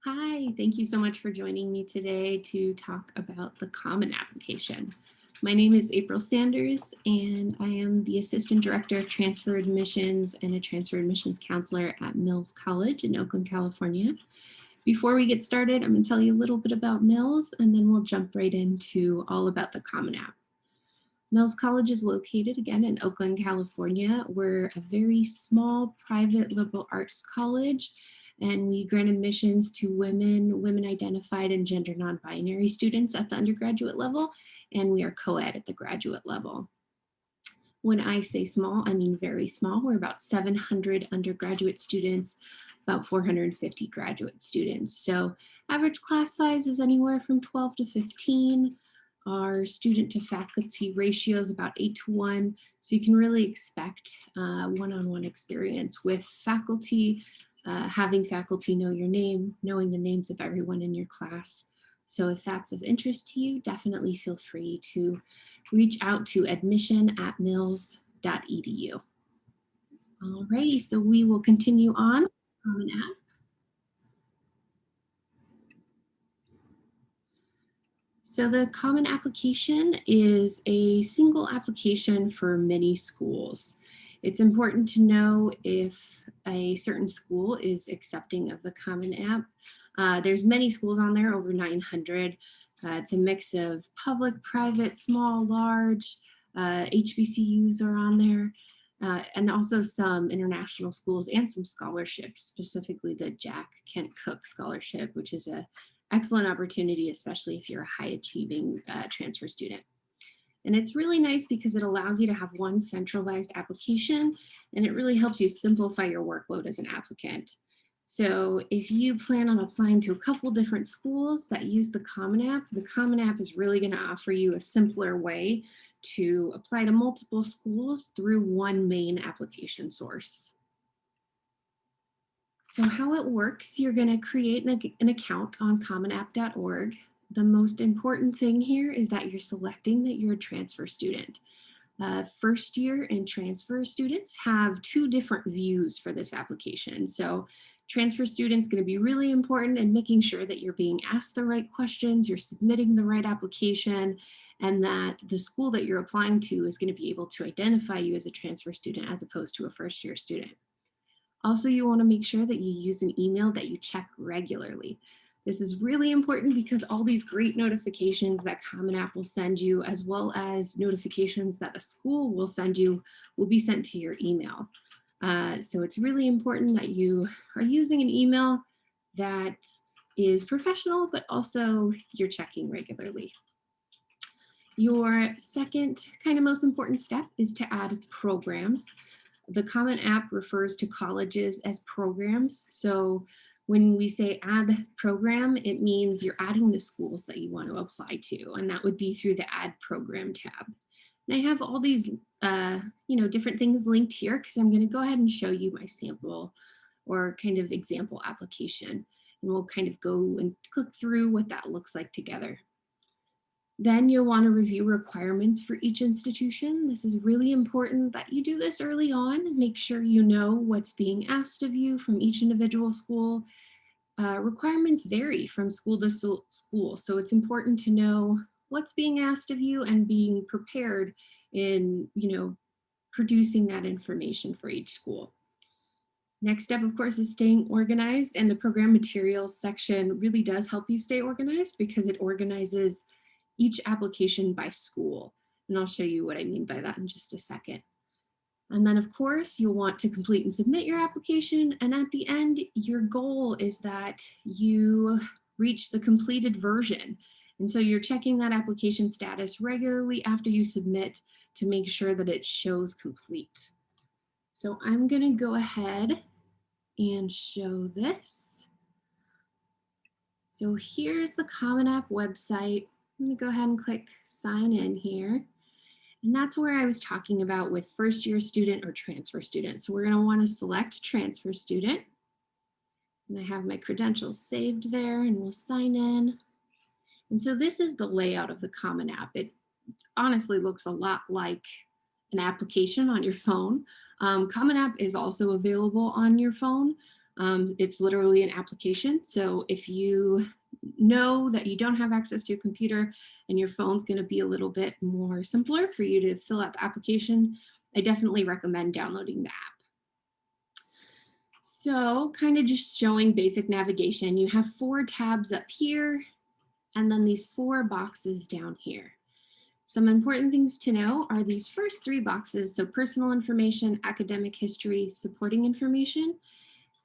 Hi, thank you so much for joining me today to talk about the Common Application. My name is April Sanders, and I am the Assistant Director of Transfer Admissions and a Transfer Admissions Counselor at Mills College in Oakland, California. Before we get started, I'm going to tell you a little bit about Mills, and then we'll jump right into all about the Common App. Mills College is located again in Oakland, California. We're a very small private liberal arts college, and we grant admissions to women identified and gender non-binary students at the undergraduate level, and we are co-ed at the graduate level. When I say small, I mean very small. We're about 700 undergraduate students, about 450 graduate students. So average class size is anywhere from 12 to 15. Our student to faculty ratio is about 8:1. So you can really expect one-on-one experience with faculty, having faculty know your name, knowing the names of everyone in your class. So if that's of interest to you, definitely feel free to reach out to admission@mills.edu. Alrighty, so we will continue on. Common App. So the Common Application is a single application for many schools. It's important to know if a certain school is accepting of the Common App. There's many schools on there, over 900. It's a mix of public, private, small, large. HBCUs are on there. And also some international schools and some scholarships, specifically the Jack Kent Cooke Scholarship, which is a excellent opportunity, especially if you're a high achieving transfer student. And it's really nice because it allows you to have one centralized application, and it really helps you simplify your workload as an applicant. So if you plan on applying to a couple different schools that use the Common App is really going to offer you a simpler way to apply to multiple schools through one main application source. So how it works, you're going to create an account on commonapp.org. The most important thing here is that you're selecting that you're a transfer student. First year and transfer students have two different views for this application. So transfer students going to be really important in making sure that you're being asked the right questions, you're submitting the right application, and that the school that you're applying to is going to be able to identify you as a transfer student as opposed to a first year student. Also, you want to make sure that you use an email that you check regularly. This is really important because all these great notifications that Common App will send you, as well as notifications that a school will send you, will be sent to your email. So it's really important that you are using an email that is professional, but also you're checking regularly. Your second kind of most important step is to add programs. The Common App refers to colleges as programs. So when we say add program, it means you're adding the schools that you want to apply to, and that would be through the add program tab. And I have all these different things linked here because I'm going to go ahead and show you my sample or kind of example application. And we'll kind of go and click through what that looks like together. Then you'll want to review requirements for each institution. This is really important that you do this early on. Make sure you know what's being asked of you from each individual school. Requirements vary from school to school, so it's important to know what's being asked of you and being prepared in, producing that information for each school. Next step, of course, is staying organized, and the program materials section really does help you stay organized because it organizes each application by school. And I'll show you what I mean by that in just a second. And then of course, you'll want to complete and submit your application. And at the end, your goal is that you reach the completed version. And so you're checking that application status regularly after you submit to make sure that it shows complete. So I'm gonna go ahead and show this. So here's the Common App website. I'm gonna go ahead and click sign in here. And that's where I was talking about with first year student or transfer student. So we're gonna wanna select transfer student. And I have my credentials saved there and we'll sign in. And so this is the layout of the Common App. It honestly looks a lot like an application on your phone. Common App is also available on your phone, It's literally an application. So if you know that you don't have access to a computer and your phone's going to be a little bit more simpler for you to fill out the application, I definitely recommend downloading the app. So kind of just showing basic navigation. You have 4 tabs up here and then these 4 boxes down here. Some important things to know are these first 3 boxes, so personal information, academic history, supporting information.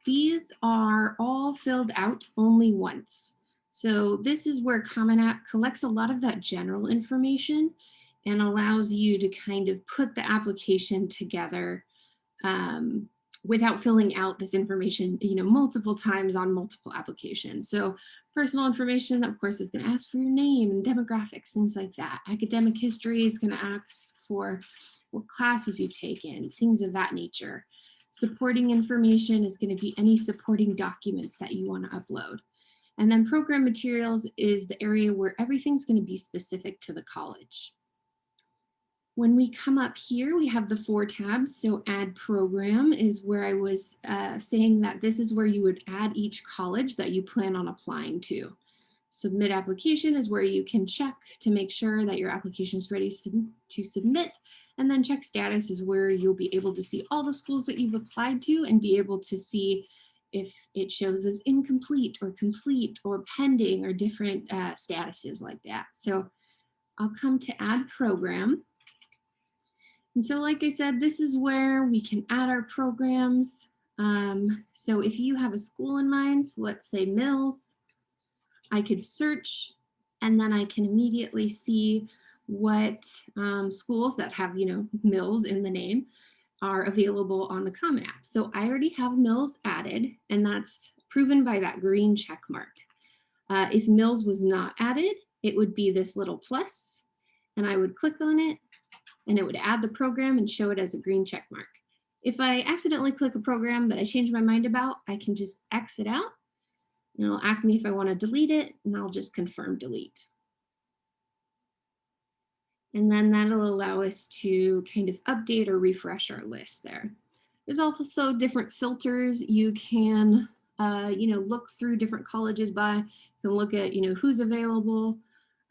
These are all filled out only once. So this is where Common App collects a lot of that general information and allows you to kind of put the application together without filling out this information, multiple times on multiple applications. So personal information, of course, is going to ask for your name and demographics, things like that. Academic history is going to ask for what classes you've taken, things of that nature. Supporting information is going to be any supporting documents that you want to upload. And then program materials is the area where everything's going to be specific to the college. When we come up here, we have the 4 tabs. So add program is where I was saying that this is where you would add each college that you plan on applying to. Submit application is where you can check to make sure that your application is ready to submit. And then check status is where you'll be able to see all the schools that you've applied to and be able to see if it shows as incomplete or complete or pending or different statuses like that. So I'll come to add program. And so like I said, this is where we can add our programs. So if you have a school in mind, let's say Mills, I could search and then I can immediately see what schools that have, Mills in the name are available on the Common App. So I already have Mills added, and that's proven by that green check mark. If Mills was not added, it would be this little plus, and I would click on it, and it would add the program and show it as a green check mark. If I accidentally click a program that I change my mind about, I can just exit out, and it'll ask me if I want to delete it, and I'll just confirm delete. And then that'll allow us to kind of update or refresh our list there. There's also different filters. You can, look through different colleges by, you can look at, who's available,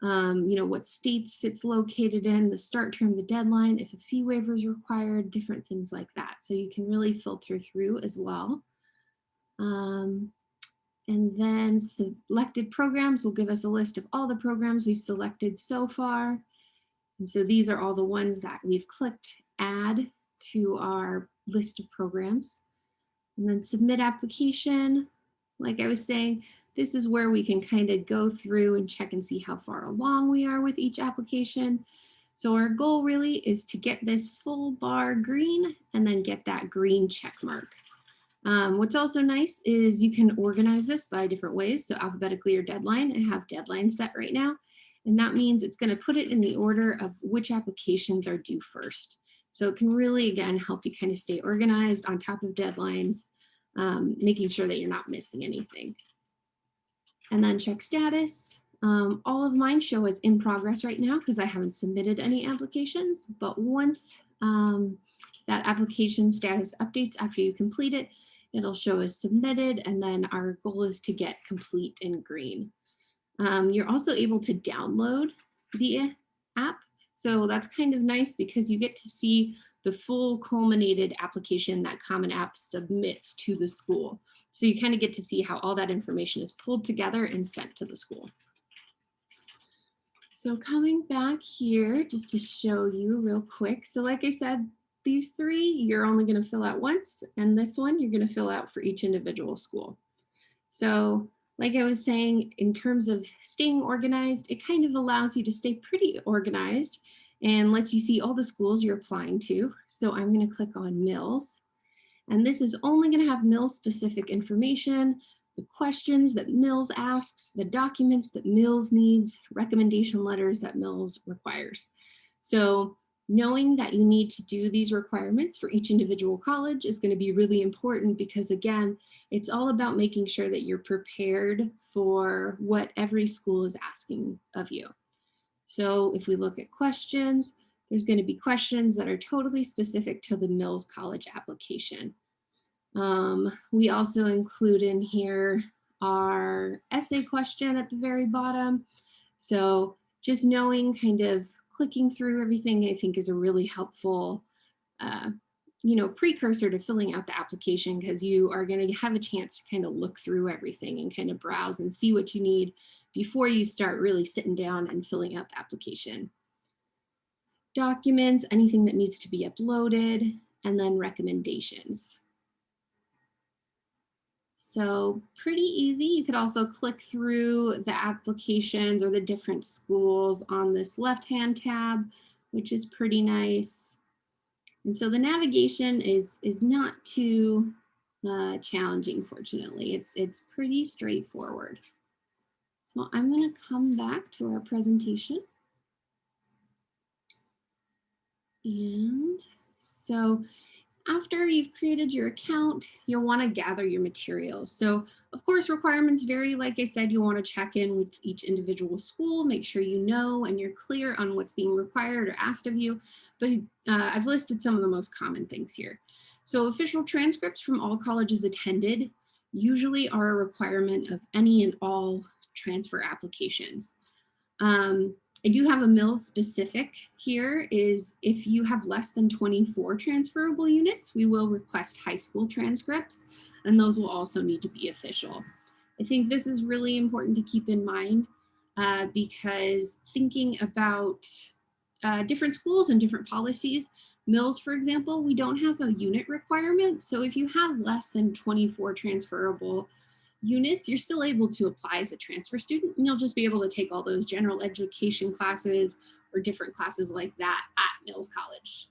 what states it's located in, the start term, the deadline, if a fee waiver is required, different things like that. So you can really filter through as well. And then selected programs will give us a list of all the programs we've selected so far. And so these are all the ones that we've clicked add to our list of programs. And then submit application. Like I was saying, this is where we can kind of go through and check and see how far along we are with each application. So our goal really is to get this full bar green and then get that green check mark. What's also nice is you can organize this by different ways. So alphabetically or deadline. I have deadline set right now. And that means it's going to put it in the order of which applications are due first. So it can really, again, help you kind of stay organized on top of deadlines, making sure that you're not missing anything. And then check status. All of mine show as in progress right now because I haven't submitted any applications. But once that application status updates after you complete it, it'll show as submitted. And then our goal is to get complete in green. You're also able to download the app. So that's kind of nice because you get to see the full culminated application that Common App submits to the school. So you kind of get to see how all that information is pulled together and sent to the school. So coming back here, just to show you real quick. So like I said, these 3, you're only going to fill out once, and this one you're going to fill out for each individual school. So like I was saying, in terms of staying organized, it kind of allows you to stay pretty organized and lets you see all the schools you're applying to. So I'm going to click on Mills. And this is only going to have Mills specific information, the questions that Mills asks, the documents that Mills needs, recommendation letters that Mills requires. So knowing that you need to do these requirements for each individual college is going to be really important because, again, it's all about making sure that you're prepared for what every school is asking of you. So if we look at questions, there's going to be questions that are totally specific to the Mills College application. We also include in here our essay question at the very bottom. So just knowing, kind of clicking through everything, I think is a really helpful uh, precursor to filling out the application, because you are going to have a chance to kind of look through everything and kind of browse and see what you need before you start really sitting down and filling out the application. Documents, anything that needs to be uploaded, and then recommendations. So pretty easy. You could also click through the applications or the different schools on this left-hand tab, which is pretty nice. And so the navigation is not too challenging, fortunately. It's pretty straightforward. So I'm going to come back to our presentation. And so after you've created your account, you'll want to gather your materials. So of course, requirements vary. Like I said, you want to check in with each individual school, make sure you know and you're clear on what's being required or asked of you. But I've listed some of the most common things here. So official transcripts from all colleges attended usually are a requirement of any and all transfer applications. I do have a Mills specific here. Is if you have less than 24 transferable units, we will request high school transcripts, and those will also need to be official. I think this is really important to keep in mind because thinking about different schools and different policies, Mills, for example, we don't have a unit requirement. So if you have less than 24 transferable units, you're still able to apply as a transfer student, and you'll just be able to take all those general education classes or different classes like that at Mills College.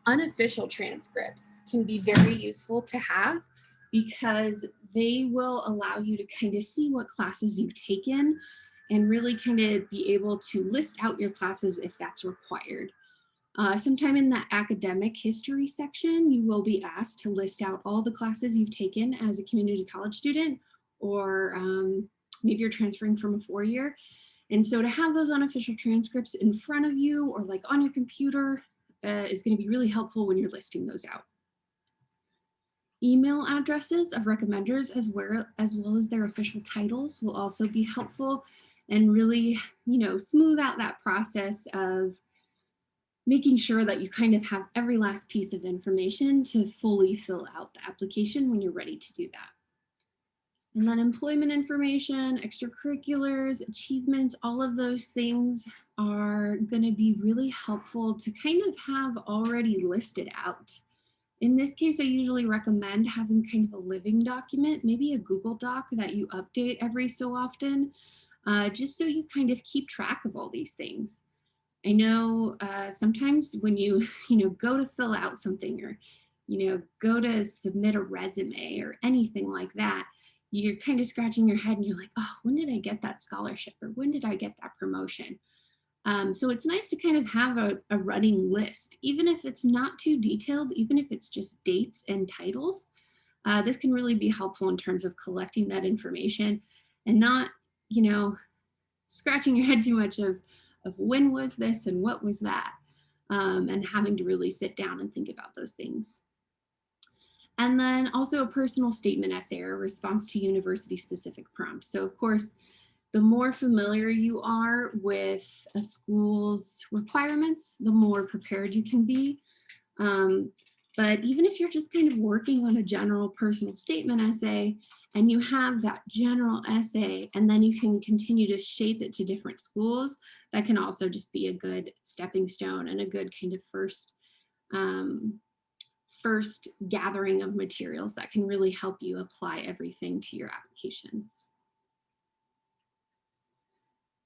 Unofficial transcripts can be very useful to have because they will allow you to kind of see what classes you've taken and really kind of be able to list out your classes if that's required. Sometime in the academic history section, you will be asked to list out all the classes you've taken as a community college student, or maybe you're transferring from a four-year. And so to have those unofficial transcripts in front of you or like on your computer is going to be really helpful when you're listing those out. Email addresses of recommenders as well as their official titles will also be helpful and really, smooth out that process of making sure that you kind of have every last piece of information to fully fill out the application when you're ready to do that. And then employment information, extracurriculars, achievements, all of those things are going to be really helpful to kind of have already listed out. In this case, I usually recommend having kind of a living document, maybe a Google Doc that you update every so often, just so you kind of keep track of all these things. I know sometimes when you, go to fill out something or, go to submit a resume or anything like that, you're kind of scratching your head and you're like, oh, when did I get that scholarship? Or when did I get that promotion? So it's nice to kind of have a running list, even if it's not too detailed, even if it's just dates and titles. This can really be helpful in terms of collecting that information and not, scratching your head too much of when was this and what was that, and having to really sit down and think about those things. And then also a personal statement essay or response to university specific prompts. So of course, the more familiar you are with a school's requirements, the more prepared you can be. But even if you're just kind of working on a general personal statement essay and you have that general essay and then you can continue to shape it to different schools, that can also just be a good stepping stone and a good kind of first gathering of materials that can really help you apply everything to your applications.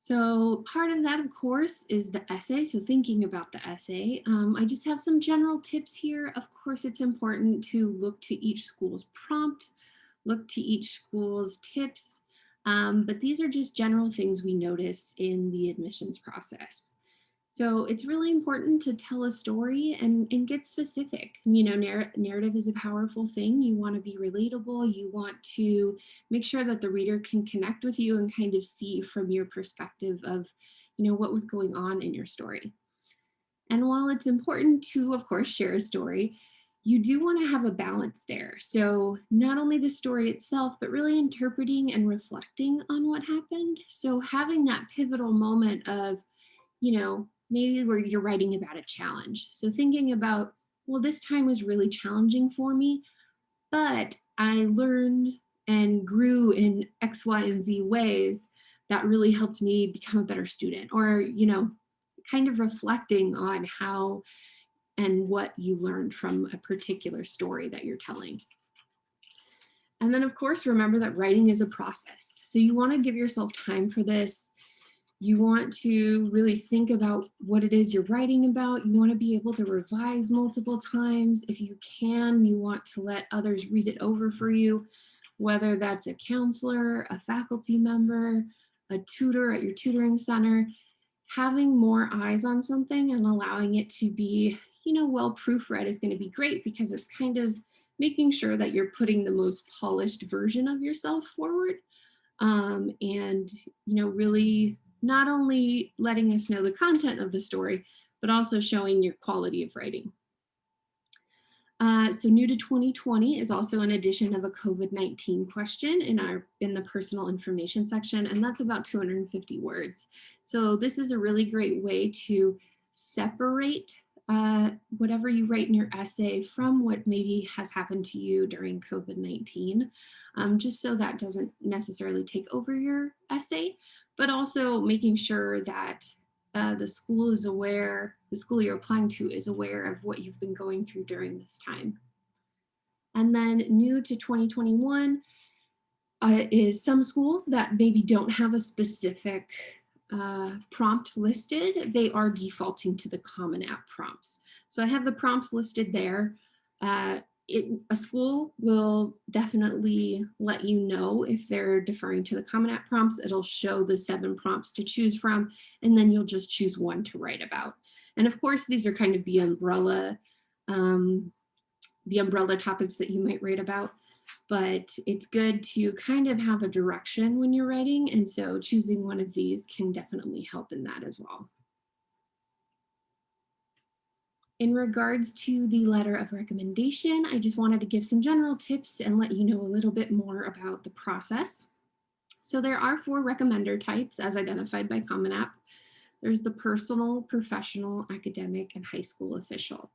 So part of that, of course, is the essay. So thinking about the essay, I just have some general tips here. Of course, it's important to look to each school's prompt, look to each school's tips, but these are just general things we notice in the admissions process. So it's really important to tell a story and get specific. Narrative is a powerful thing. You want to be relatable. You want to make sure that the reader can connect with you and kind of see from your perspective of, what was going on in your story. And while it's important to, of course, share a story, you do want to have a balance there. So not only the story itself, but really interpreting and reflecting on what happened. So having that pivotal moment of, maybe where you're writing about a challenge. So thinking about, well, this time was really challenging for me, but I learned and grew in X, Y, and Z ways that really helped me become a better student. Or, kind of reflecting on how and what you learned from a particular story that you're telling. And then, of course, remember that writing is a process. So you want to give yourself time for this. You want to really think about what it is you're writing about. You want to be able to revise multiple times. If you can, you want to let others read it over for you, whether that's a counselor, a faculty member, a tutor at your tutoring center. Having more eyes on something and allowing it to be, well proofread is going to be great, because it's kind of making sure that you're putting the most polished version of yourself forward. And, really not only letting us know the content of the story, but also showing your quality of writing. So new to 2020 is also an addition of a COVID-19 question in the personal information section, and that's about 250 words. So this is a really great way to separate whatever you write in your essay from what maybe has happened to you during COVID-19, just so that doesn't necessarily take over your essay, but also making sure that the school is aware, the school you're applying to is aware of what you've been going through during this time. And then new to 2021 is some schools that maybe don't have a specific prompt listed. They are defaulting to the Common App prompts. So I have the prompts listed there. A school will definitely let you know if they're deferring to the Common App prompts. It'll show the 7 prompts to choose from, and then you'll just choose one to write about. And of course, these are kind of the umbrella topics that you might write about, but it's good to kind of have a direction when you're writing. And so choosing one of these can definitely help in that as well. In regards to the letter of recommendation, I just wanted to give some general tips and let you know a little bit more about the process. So there are 4 recommender types as identified by Common App. There's the personal, professional, academic, and high school official.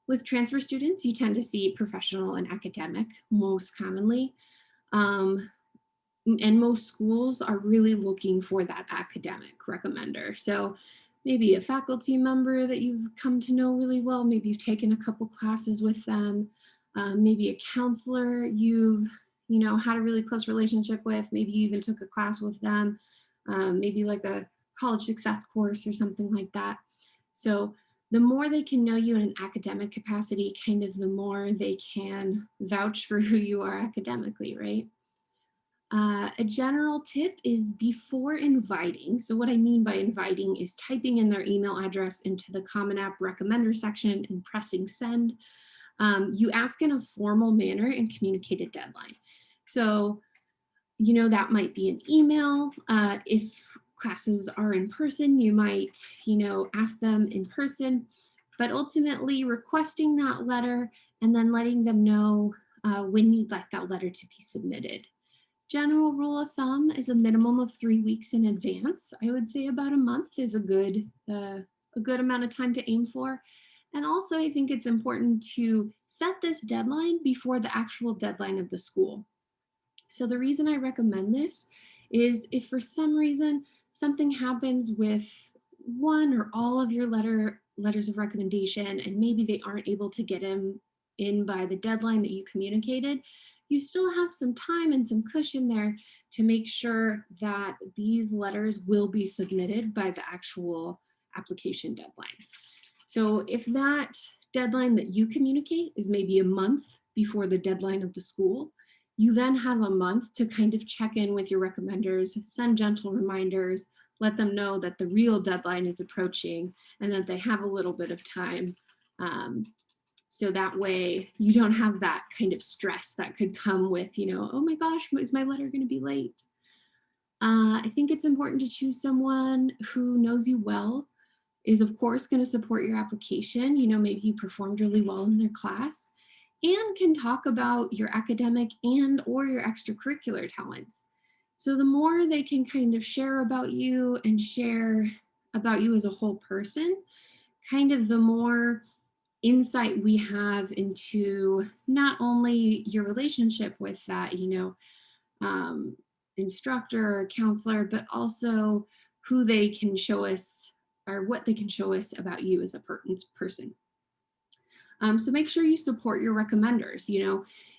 With transfer students, you tend to see professional and academic most commonly. And most schools are really looking for that academic recommender. So maybe a faculty member that you've come to know really well, maybe you've taken a couple classes with them, maybe a counselor you've had a really close relationship with, maybe you even took a class with them, maybe like a college success course or something like that. So the more they can know you in an academic capacity, kind of the more they can vouch for who you are academically, right? A general tip is before inviting. So what I mean by inviting is typing in their email address into the Common App recommender section and pressing send. You ask in a formal manner and communicate a deadline. So, that might be an email. If classes are in person, you might, ask them in person, but ultimately requesting that letter and then letting them know when you'd like that letter to be submitted. General rule of thumb is a minimum of 3 weeks in advance. I would say about a month is a good amount of time to aim for. And also, I think it's important to set this deadline before the actual deadline of the school. So the reason I recommend this is if for some reason something happens with one or all of your letters of recommendation, and maybe they aren't able to get them in by the deadline that you communicated, you still have some time and some cushion there to make sure that these letters will be submitted by the actual application deadline. So if that deadline that you communicate is maybe a month before the deadline of the school, you then have a month to kind of check in with your recommenders, send gentle reminders, let them know that the real deadline is approaching and that they have a little bit of time. So that way you don't have that kind of stress that could come with, oh my gosh, is my letter going to be late? I think it's important to choose someone who knows you well, is of course going to support your application. Maybe you performed really well in their class, and can talk about your academic and or your extracurricular talents. So the more they can kind of share about you and share about you as a whole person, kind of the more insight we have into not only your relationship with that, um, instructor or counselor, but also who they can show us or what they can show us about you as a person. So make sure you support your recommenders.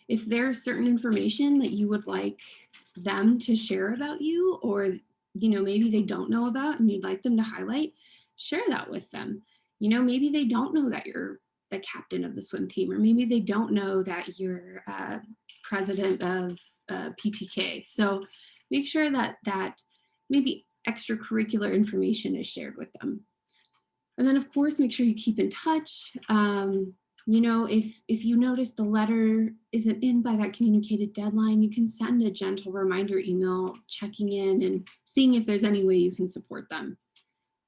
If there's certain information that you would like them to share about you, or maybe they don't know about and you'd like them to highlight, share that with them. Maybe they don't know that you're the captain of the swim team, or maybe they don't know that you're president of PTK. So make sure that maybe extracurricular information is shared with them. And then of course, make sure you keep in touch. If you notice the letter isn't in by that communicated deadline, you can send a gentle reminder email checking in and seeing if there's any way you can support them.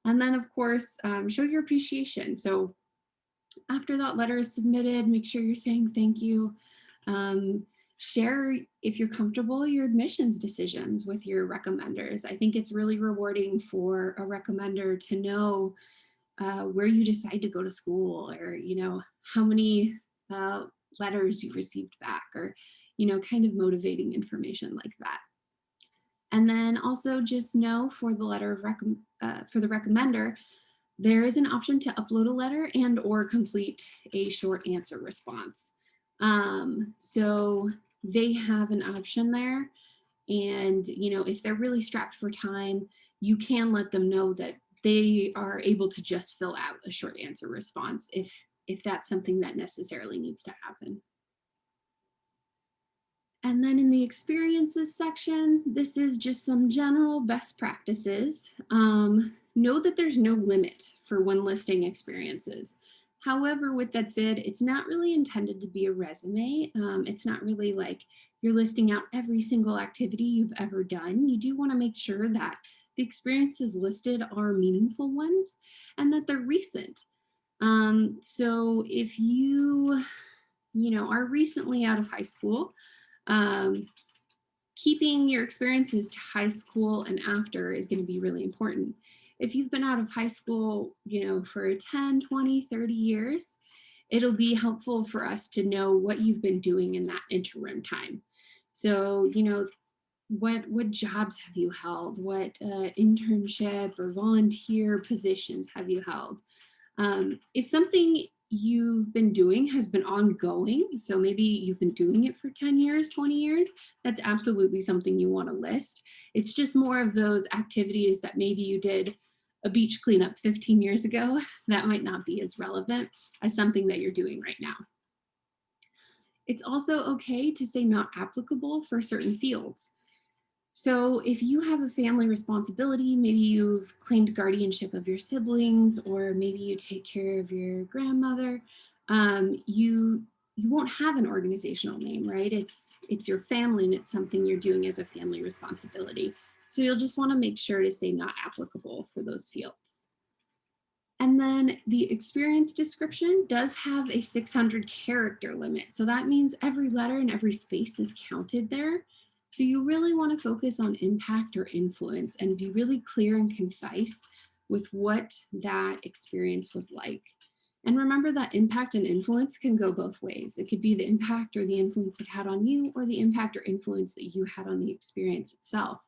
And then of course, show your appreciation. So after that letter is submitted, make sure you're saying thank you. Share, if you're comfortable, your admissions decisions with your recommenders. I think it's really rewarding for a recommender to know where you decide to go to school, or how many letters you received back, or kind of motivating information like that. And then also just know for the letter of for the recommender, there is an option to upload a letter and or complete a short answer response. So they have an option there, and if they're really strapped for time, you can let them know that they are able to just fill out a short answer response if that's something that necessarily needs to happen. And then in the experiences section, this is just some general best practices. Know that there's no limit for when listing experiences. However, with that said, it's not really intended to be a resume. It's not really like you're listing out every single activity you've ever done. You do want to make sure that the experiences listed are meaningful ones and that they're recent. So if you are recently out of high school, um, keeping your experiences to high school and after is going to be really important. If you've been out of high school, for 10, 20, 30 years, it'll be helpful for us to know what you've been doing in that interim time. So, what jobs have you held? What internship or volunteer positions have you held? If something you've been doing has been ongoing, so maybe you've been doing it for 10 years, 20 years, that's absolutely something you want to list. It's just more of those activities that maybe you did a beach cleanup 15 years ago that might not be as relevant as something that you're doing right now. It's also okay to say not applicable for certain fields. So if you have a family responsibility, maybe you've claimed guardianship of your siblings, or maybe you take care of your grandmother, you won't have an organizational name, right? It's your family and it's something you're doing as a family responsibility. So you'll just want to make sure to say not applicable for those fields. And then the experience description does have a 600 character limit. So that means every letter and every space is counted there. So you really want to focus on impact or influence and be really clear and concise with what that experience was like. And remember that impact and influence can go both ways. It could be the impact or the influence it had on you, or the impact or influence that you had on the experience itself.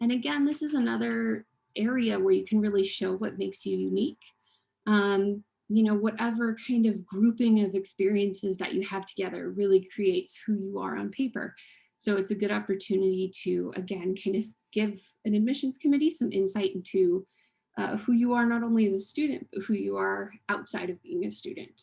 And again, this is another area where you can really show what makes you unique. Whatever kind of grouping of experiences that you have together really creates who you are on paper. So it's a good opportunity to, again, kind of give an admissions committee some insight into who you are, not only as a student, but who you are outside of being a student.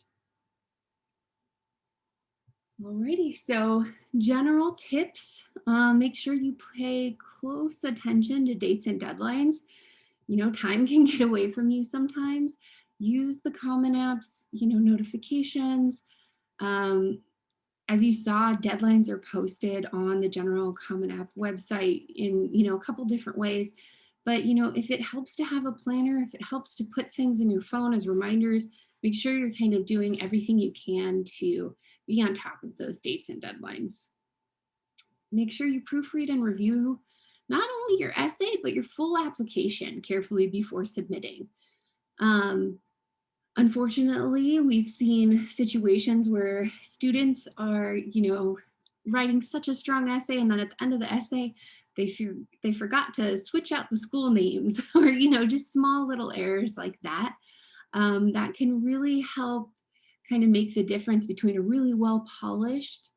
Alrighty, so general tips, make sure you pay close attention to dates and deadlines. Time can get away from you sometimes. Use the Common App's, notifications. As you saw, deadlines are posted on the General Common App website in, a couple different ways. But, if it helps to have a planner, if it helps to put things in your phone as reminders, make sure you're kind of doing everything you can to be on top of those dates and deadlines. Make sure you proofread and review not only your essay, but your full application carefully before submitting. Um, Unfortunately, we've seen situations where students are, writing such a strong essay, and then at the end of the essay, they forgot to switch out the school names, or just small little errors like that. That can really help kind of make the difference between a really well polished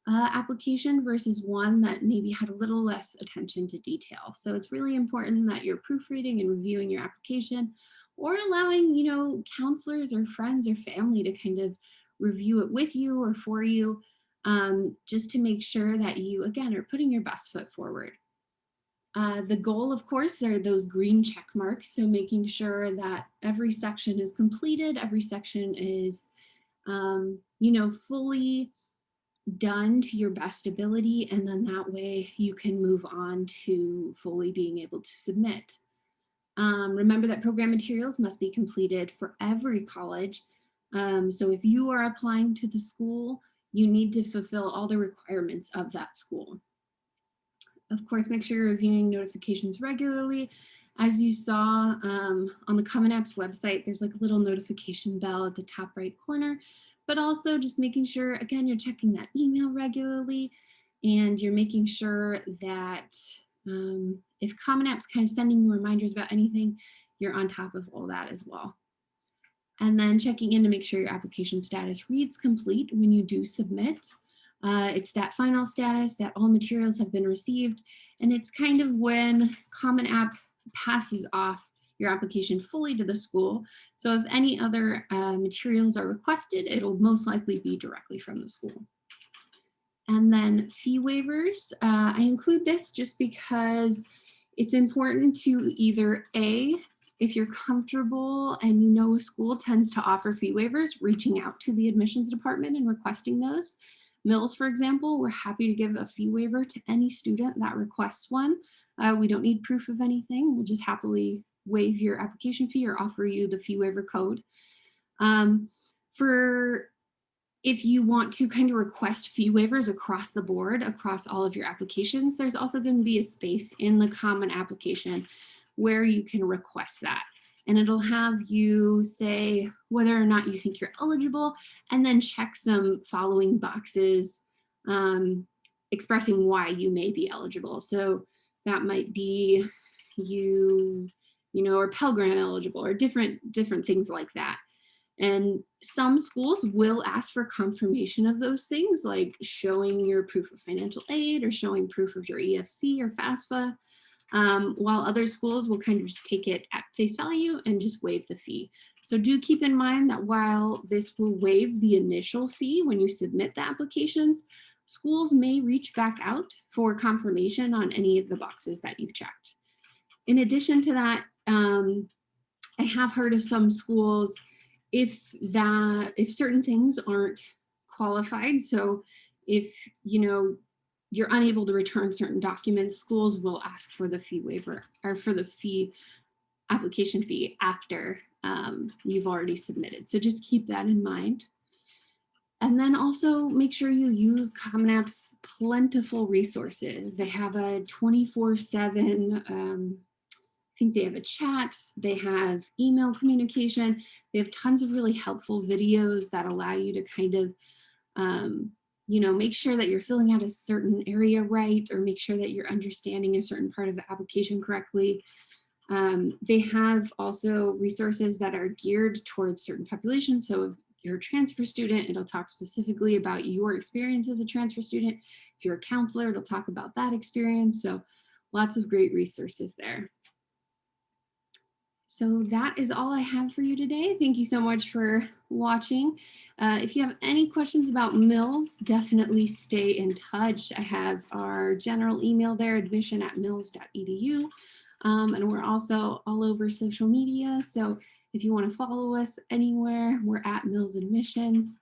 application versus one that maybe had a little less attention to detail. So it's really important that you're proofreading and reviewing your application, or allowing, counselors or friends or family to kind of review it with you or for you, just to make sure that you, again, are putting your best foot forward. The goal, of course, are those green check marks. So making sure that every section is completed, every section is, fully done to your best ability. And then that way you can move on to fully being able to submit. Remember that program materials must be completed for every college. So if you are applying to the school, you need to fulfill all the requirements of that school. Of course, make sure you're reviewing notifications regularly. As you saw on the Common Apps website, there's like a little notification bell at the top right corner, but also just making sure, again, you're checking that email regularly, and you're making sure that if Common App's kind of sending you reminders about anything, you're on top of all that as well. And then checking in to make sure your application status reads complete when you do submit. It's that final status that all materials have been received. And it's kind of when Common App passes off your application fully to the school. So if any other materials are requested, it'll most likely be directly from the school. And then fee waivers, I include this just because it's important to either A, if you're comfortable and you know a school tends to offer fee waivers, reaching out to the admissions department and requesting those. Mills, for example, we're happy to give a fee waiver to any student that requests one. We don't need proof of anything. We'll just happily waive your application fee or offer you the fee waiver code. For if you want to kind of request fee waivers across the board, across all of your applications, there's also going to be a space in the Common Application where you can request that. And it'll have you say whether or not you think you're eligible, and then check some following boxes expressing why you may be eligible. So that might be you are Pell Grant eligible, or different things like that. And some schools will ask for confirmation of those things, like showing your proof of financial aid or showing proof of your EFC or FAFSA, while other schools will kind of just take it at face value and just waive the fee. So do keep in mind that while this will waive the initial fee when you submit the applications, schools may reach back out for confirmation on any of the boxes that you've checked. In addition to that, I have heard of some schools, if certain things aren't qualified, so if you're unable to return certain documents, schools will ask for the fee waiver or for the application fee after you've already submitted. So just keep that in mind. And then also make sure you use Common App's plentiful resources. They have a 24/7, I think they have a chat, they have email communication, they have tons of really helpful videos that allow you to kind of, make sure that you're filling out a certain area right, or make sure that you're understanding a certain part of the application correctly. They have also resources that are geared towards certain populations. So if you're a transfer student, it'll talk specifically about your experience as a transfer student. If you're a counselor, it'll talk about that experience. So lots of great resources there. So that is all I have for you today. Thank you so much for watching. If you have any questions about Mills, definitely stay in touch. I have our general email there, admission@mills.edu. And we're also all over social media. So if you want to follow us anywhere, we're at Mills Admissions.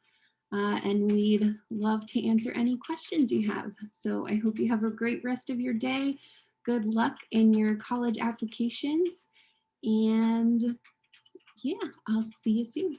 And we'd love to answer any questions you have. So I hope you have a great rest of your day. Good luck in your college applications. And yeah, I'll see you soon.